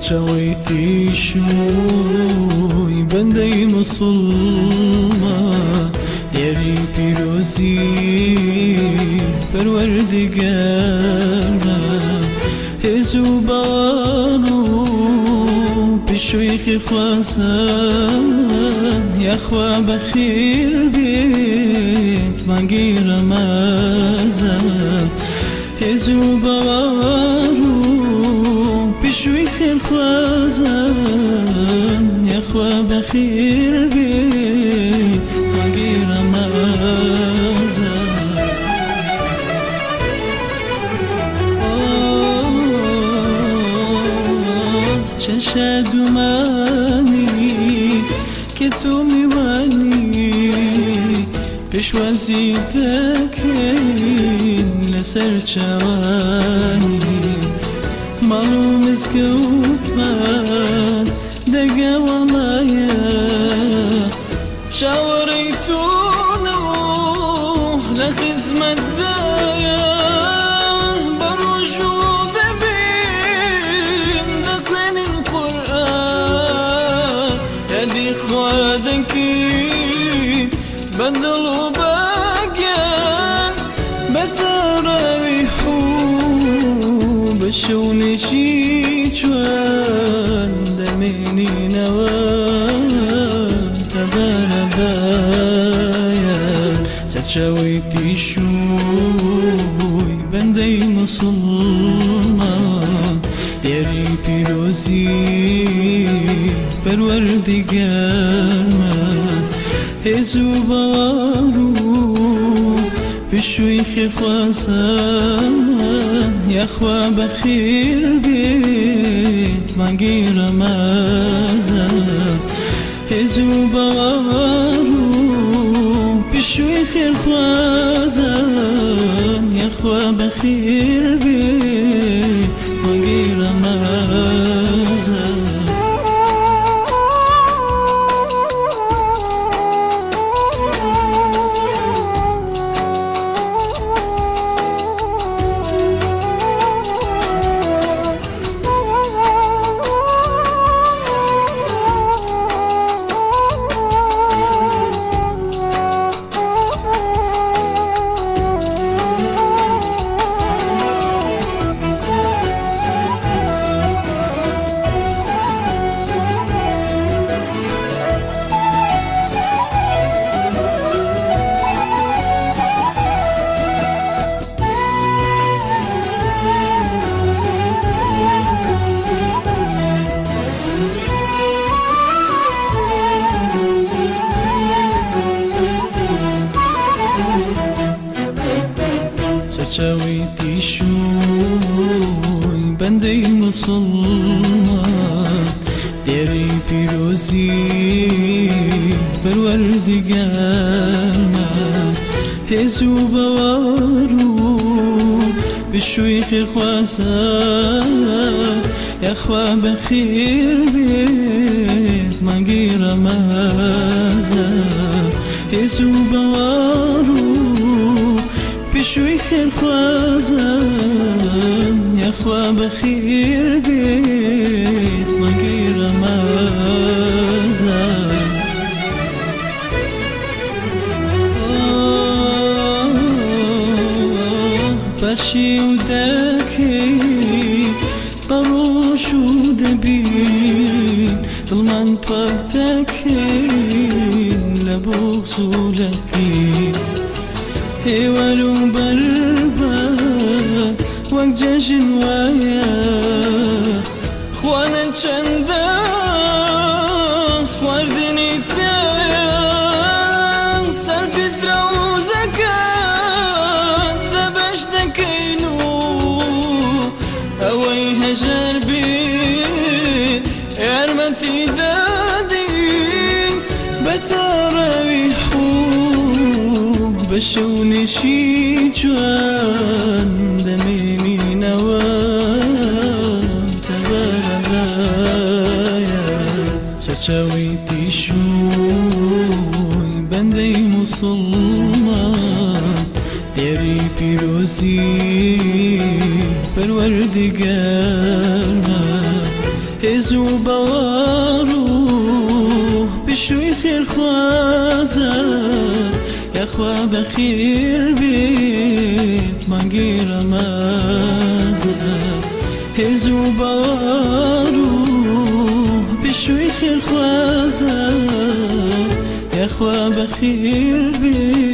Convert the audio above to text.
سرچاویتی شوی بندەی مسلمان دیاری پیرۆزی پەروەردگارمان هێز و باوان و پشووی خێرخوازان یاخوا بەخێر بێت مانگی ڕەمەزان هێز و باوان و پشووی خێرخوازان یاخوا بەخێر بێت مانگی ڕەمەزان چەند شادومانی کە تۆ میوانی پێشوازی دەکەین لەسەر چاوانی ماڵ و مزگەوتمان دەرگا وەڵایە چاوەڕێی تۆنەوە لە خزمەتدایە بەڕۆژ و دەبین دەخوێنین قورئان یادی خوا دەکەین بەدڵ و باگیان بەتەڕاویح و بە شەونێشی چوان دەمێنینەوە دەبارەدایان سەرچاوەیتی شووی بەندەی مسلمان دیاری پیرۆزی پەروەردگارمان هێز و باوار و پشووی خێرخوازان یاخوا بەخێر بێت مانگی ڕەمەزان هێز و باوار و پشووی خێرخوازان یاخوا بەخێر بێت مانگی ڕەمەزان سەرچاوەیتی شووی بەندەی مسلمان دیاری پیرۆزی پەروەردگارمان هێز و باوار و پشووی خێرخوازان یاخوا بەخێر بێت مانگی ڕەمەزان هێز و باوار و پشووی خێرخوازان یاخوا بەخێر بێت مانگی ڕەمەزان بەشی و دەکەی بەڕۆژ و دەبین دڵمان پاک دەکەین لە بۆغز و لە کین هێوار و بەربەر وەک جەژن وایە خوانە چەندە خواردنی تایە سەرپیترە و زەکات دەبەش دەکەین و ئەوەی هەژار بێت یارمەتی دەدەین بەتەڕاویح و بە شەونێشی جوان دەمێنینەوە دەبارەدایان سەرچاوەیتی شووی بەندەی مسلمان دیاری پیرۆزی پەروەردگارمان هزو بوارو بشوي خير خوازة يا خوا بخير بيت مانجي رمازة هزو بوارو بشوي خير خوازة يا خوا بخير بيت